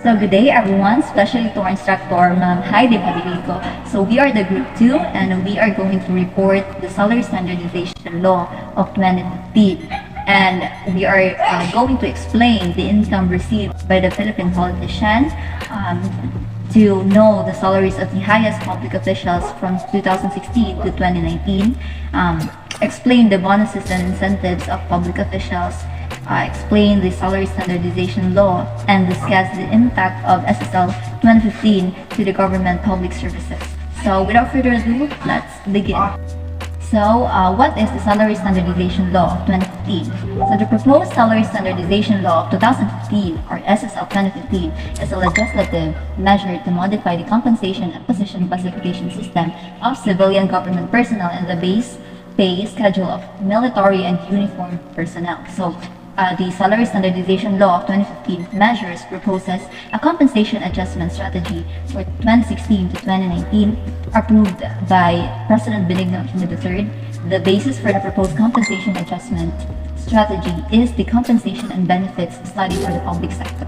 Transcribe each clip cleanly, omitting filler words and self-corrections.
So good day everyone, especially to our instructor, Ma'am Heidi Padilico. So we are the group 2 and we are going to report the salary standardization law of 2015. And we are going to explain the income received by the Philippine politician to know the salaries of the highest public officials from 2016 to 2019, explain the bonuses and incentives of public officials, explain the salary standardization law, and discuss the impact of SSL 2015 to the government public services. So without further ado, let's begin. So what is the salary standardization law of 2015? So the proposed salary standardization law of 2015, or SSL 2015, is a legislative measure to modify the compensation and position classification system of civilian government personnel and the base pay schedule of military and uniformed personnel. So the Salary Standardization Law of 2015 proposes a compensation adjustment strategy for 2016 to 2019 approved by President Benigno Aquino III. The basis for the proposed compensation adjustment strategy is the compensation and benefits study for the public sector,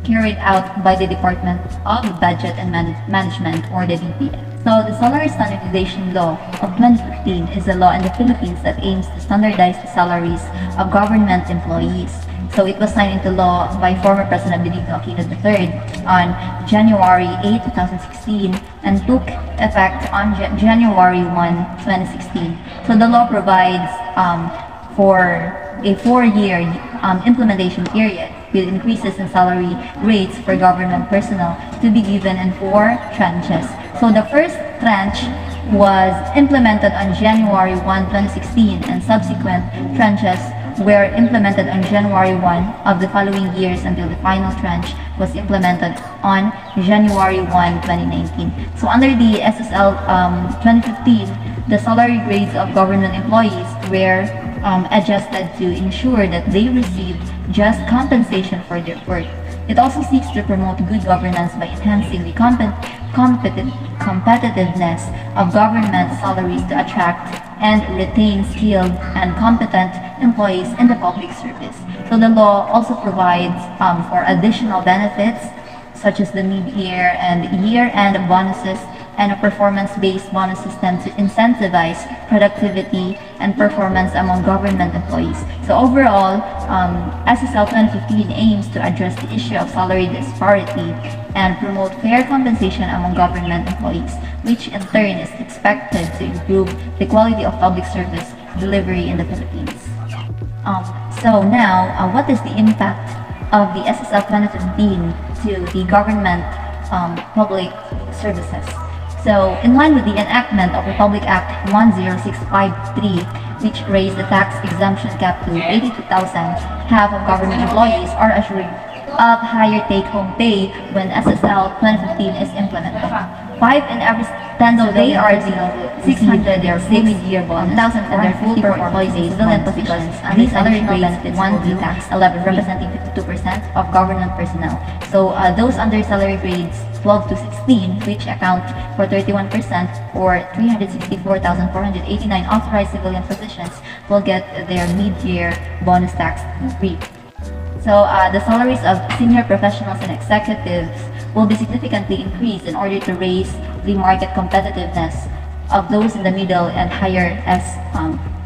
carried out by the Department of Budget and Management, or the DPM. So the Salary Standardization Law of 2015 is a law in the Philippines that aims to standardize the salaries of government employees. So it was signed into law by former President Benigno Aquino III on January 8, 2016 and took effect on January 1, 2016. So the law provides for a 4-year implementation period with increases in salary rates for government personnel to be given in 4 tranches. So the first tranche was implemented on January 1, 2016, and subsequent tranches were implemented on January 1 of the following years until the final tranche was implemented on January 1, 2019. So under the SSL 2015, the salary grades of government employees were adjusted to ensure that they received just compensation for their work. It also seeks to promote good governance by enhancing the competitiveness of government salaries to attract and retain skilled and competent employees in the public service. So the law also provides for additional benefits such as the mid-year and year-end bonuses and a performance-based bonus system to incentivize productivity and performance among government employees. So overall, SSL 2015 aims to address the issue of salary disparity and promote fair compensation among government employees, which in turn is expected to improve the quality of public service delivery in the Philippines. So now, what is the impact of the SSL 2015 to the government public services? So, in line with the enactment of Republic Act 10653, which raised the tax exemption cap to 82,000, half of government employees are assured of higher take-home pay when SSL 2015 is implemented. 5 in every 10 they are the 600 their mid-year bonus, 1,000 for their full for employees in civilian positions, and these salary benefits 1 to tax 11, representing 52% of government personnel. So those under salary grades 12 to 16, which account for 31% or 364,489 authorized civilian positions, will get their mid-year bonus tax free. So the salaries of senior professionals and executives will be significantly increased in order to raise the market competitiveness of those in the middle and higher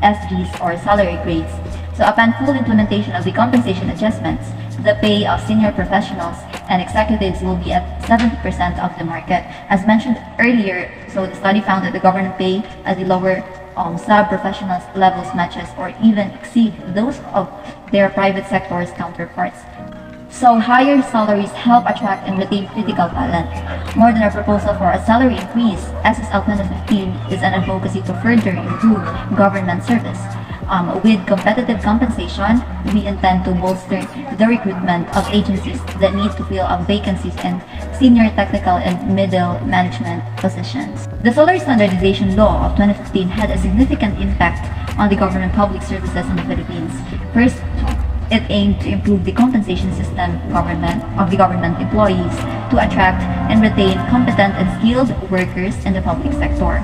SGs or salary grades. So upon full implementation of the compensation adjustments, the pay of senior professionals and executives will be at 70% of the market. As mentioned earlier, so the study found that the government pay at the lower sub-professional levels matches or even exceed those of their private sector's counterparts. So higher salaries help attract and retain critical talent. More than a proposal for a salary increase, SSL 2015 is an advocacy to further improve government service. With competitive compensation, we intend to bolster the recruitment of agencies that need to fill up vacancies in senior technical and middle management positions. The Salary Standardization Law of 2015 had a significant impact on the government public services in the Philippines. First, it aimed to improve the compensation system of the government employees to attract and retain competent and skilled workers in the public sector.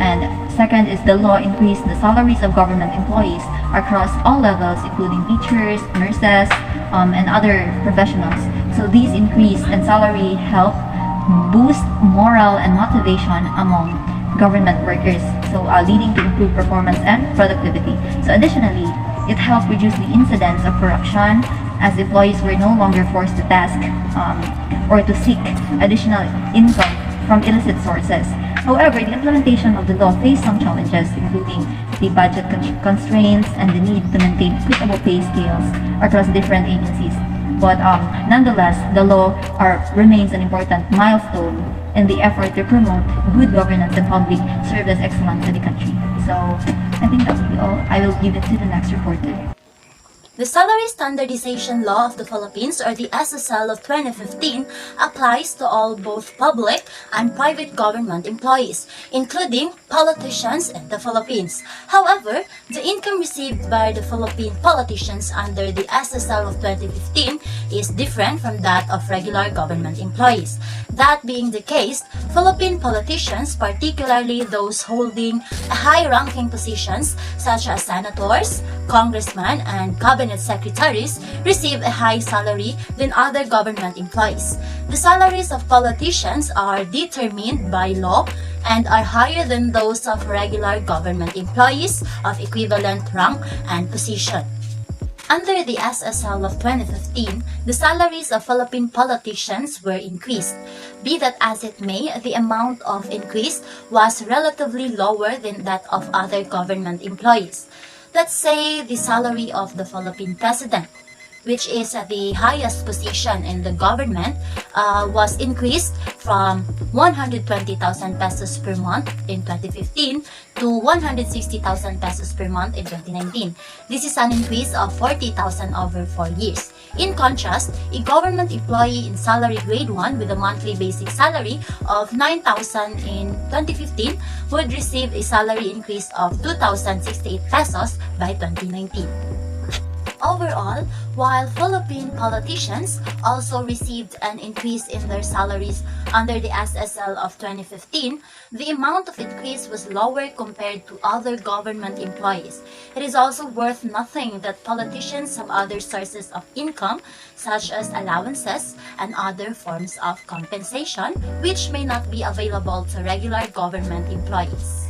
And second is the law increased the salaries of government employees across all levels, including teachers, nurses, and other professionals, So these increase in salary help boost morale and motivation among government workers, so leading to improved performance and productivity. So additionally, it helped reduce the incidence of corruption as employees were no longer forced to task or to seek additional income from illicit sources. However, the implementation of the law faced some challenges, including the budget constraints and the need to maintain equitable pay scales across different agencies. But nonetheless, the law remains an important milestone in the effort to promote good governance and public service excellence in the country. So I think that will be all. I will give it to the next reporter. The Salary Standardization Law of the Philippines, or the SSL of 2015, applies to all both public and private government employees, including politicians in the Philippines. However, the income received by the Philippine politicians under the SSL of 2015 is different from that of regular government employees. That being the case, Philippine politicians, particularly those holding high-ranking positions such as senators, congressmen, and cabinet secretaries, receive a high salary than other government employees. The salaries of politicians are determined by law and are higher than those of regular government employees of equivalent rank and position. Under the SSL of 2015, the salaries of Philippine politicians were increased. Be that as it may, the amount of increase was relatively lower than that of other government employees. Let's say the salary of the Philippine President, which is the highest position in the government, was increased from 120,000 pesos per month in 2015 to 160,000 pesos per month in 2019. This is an increase of 40,000 over 4 years. In contrast, a government employee in salary grade 1 with a monthly basic salary of 9,000 in 2015 would receive a salary increase of 2,068 pesos by 2019. Overall, while Philippine politicians also received an increase in their salaries under the SSL of 2015, the amount of increase was lower compared to other government employees. It is also worth noting that politicians have other sources of income, such as allowances and other forms of compensation, which may not be available to regular government employees.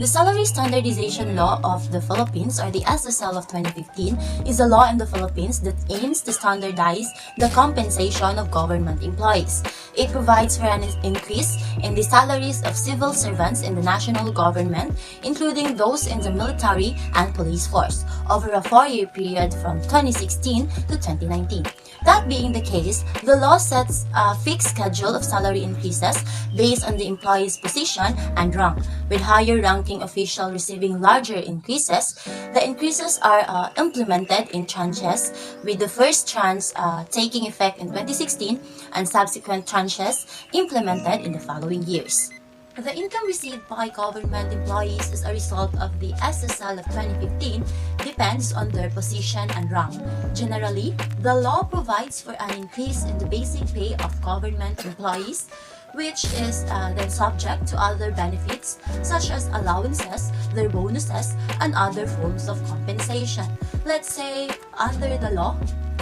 The Salary Standardization Law of the Philippines, or the SSL of 2015, is a law in the Philippines that aims to standardize the compensation of government employees. It provides for an increase in the salaries of civil servants in the national government, including those in the military and police force, over a 4-year period from 2016 to 2019. That being the case, the law sets a fixed schedule of salary increases based on the employee's position and rank, with higher ranking official receiving larger increases. The increases are implemented in tranches, with the first tranche taking effect in 2016 and subsequent tranches implemented in the following years. The income received by government employees as a result of the SSL of 2015 depends on their position and rank. Generally, the law provides for an increase in the basic pay of government employees, which is then subject to other benefits such as allowances, their bonuses, and other forms of compensation. Let's say, under the law,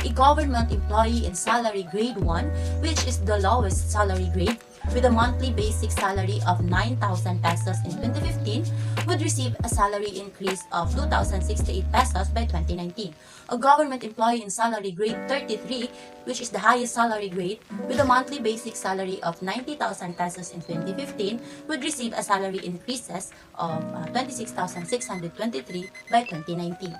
a government employee in salary grade 1, which is the lowest salary grade, with a monthly basic salary of 9,000 pesos in 2015, would receive a salary increase of 2,068 pesos by 2019. A government employee in salary grade 33, which is the highest salary grade, with a monthly basic salary of 90,000 pesos in 2015, would receive a salary increases of 26,623 by 2019.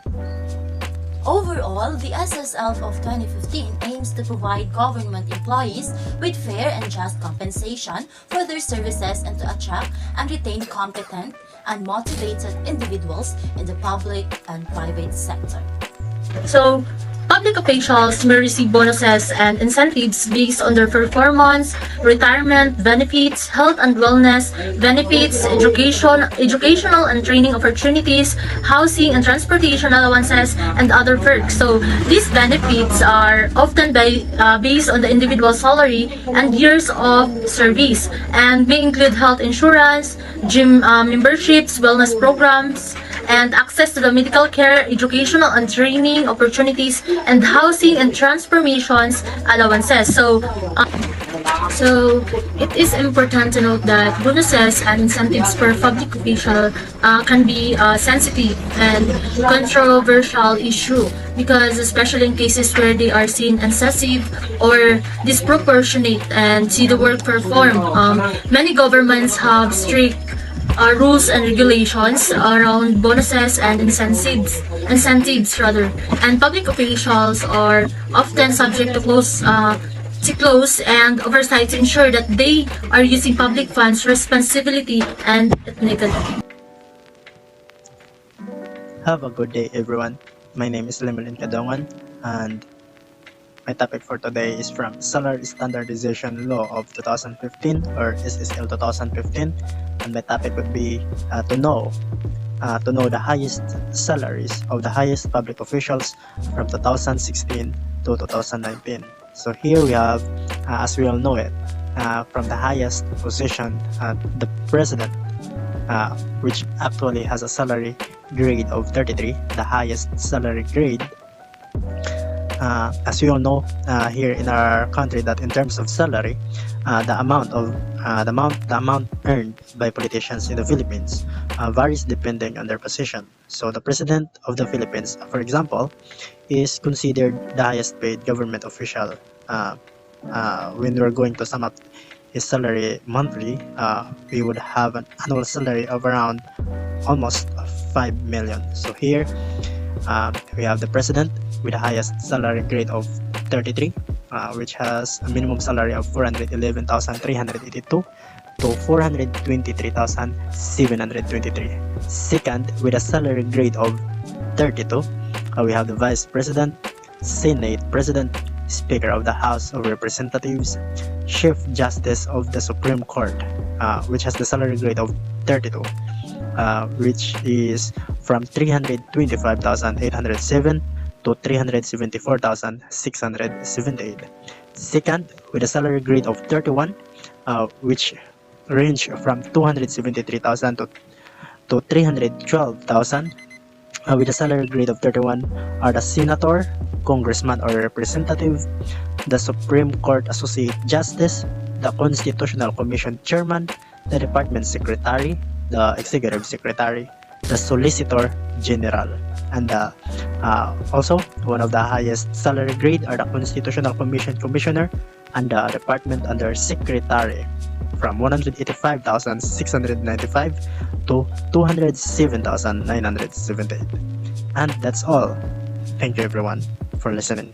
Overall, the SSL of 2015 aims to provide government employees with fair and just compensation for their services and to attract and retain competent and motivated individuals in the public and private sector. So, public officials may receive bonuses and incentives based on their performance, retirement benefits, health and wellness benefits, educational and training opportunities, housing and transportation allowances, and other perks. So, these benefits are often based on the individual salary and years of service, and may include health insurance, gym memberships, wellness programs, and access to the medical care, educational and training opportunities, and housing and transformations allowances. So it is important to note that bonuses and incentives for public official can be a sensitive and controversial issue, because especially in cases where they are seen excessive or disproportionate and see the work performed. Many governments have strict rules and regulations around bonuses and incentives rather, and public officials are often subject to close and oversight to ensure that they are using public funds responsibly and ethnically. Have a good day, everyone. My name is Lemolin Kadongan, and my topic for today is from Salary Standardization Law of 2015, or SSL 2015, and my topic would be to know the highest salaries of the highest public officials from 2016 to 2019. So here we have, as we all know it, from the highest position, the president, which actually has a salary grade of 33, the highest salary grade. As we all know, here in our country, that in terms of salary, the amount earned by politicians in the Philippines varies depending on their position. So the president of the Philippines, for example, is considered the highest paid government official. When we're going to sum up his salary monthly, we would have an annual salary of around almost 5 million. So here we have the president with the highest salary grade of 33, which has a minimum salary of 411,382 to 423,723. Second, with a salary grade of 32, we have the vice president, senate president, speaker of the House of Representatives, chief justice of the Supreme Court, which has the salary grade of 32, which is from 325,807 to 374,678. Second, with a salary grade of 31, which range from 273,000 to 312,000. With a salary grade of 31 are the senator, congressman or representative, the Supreme Court Associate Justice, the Constitutional Commission Chairman, the Department Secretary, the Executive Secretary, the Solicitor General, and also one of the highest salary grade are the Constitutional Commission Commissioner and the Department Under Secretary, from 185,695 to 207,978. And that's all. Thank you everyone for listening.